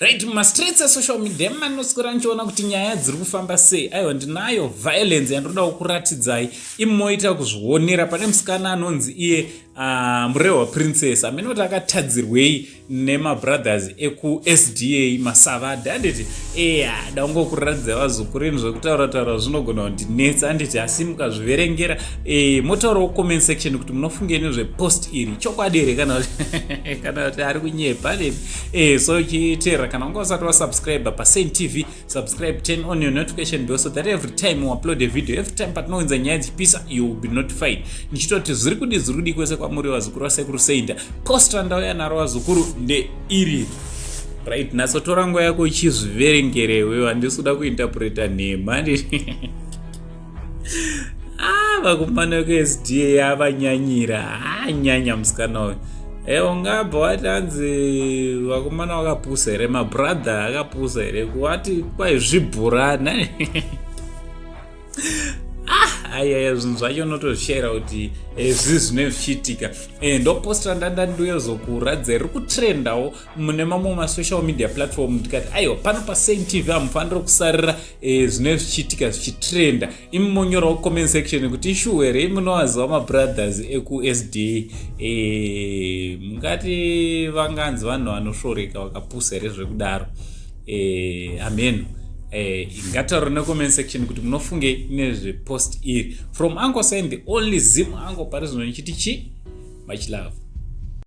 Right, mastreets social media manoswera nchiona kuti nyaya dziri kufamba sei. Aiwa ndinayo violence yandoda kuratidzai imoita kuzvionera pane musikana anonzi iye Murewa princess amene kuti akatadzirwei nema brothers eku SDA masavadha anditi dangokuratidza vazukuru zvekutaura zvinogona kundinetsa anditi asi mukazviverengera motaurawo comment section kuti munofungei nezvepost iri chokwadi here kana kuti ari kunyepa so chitera kana unga usati wasubscribe paSaint TV subscribe, turn on your notification bell so that every time we upload a video, every time patinounza nyaya dzichipisa you will be notified. Nichitoti zviri kudi kwese kwamuri vazukuru vasekuru Saint post randauya naro vazukuru ndeiri. Right, nasotora nguva yako uchizviverengerewe handisi kuda kuinterpreta nhema vakomana veSDA avanyanyira nyanya musikana uyu. Ungabva wati hanzi vakomana vakapusa here, mabrother akapusa here, kuwati kwai Zvibhorani ayaya zvinhu zvacho notozvishayira kuti zvizvine zvichiitika. Ndoposta ndandandoyozokuradzai riri kutrendawo mune mamwe masocial media platform ndikati aiwa pano paSaint TV hamufaniri kusarira zvine zvichiitika zvichitrenda. Imi monyorawo comment section kuti ishuwe here munovaziva mabrothers eku SDA mungati vanganzi vanhu vanoshoreka vakapusa here zvekudaro. Amen. Ngatauro necomment section kuti munofunge nezvepost iri. From Uncle Saint, the only Zim Uncle Paris, much love.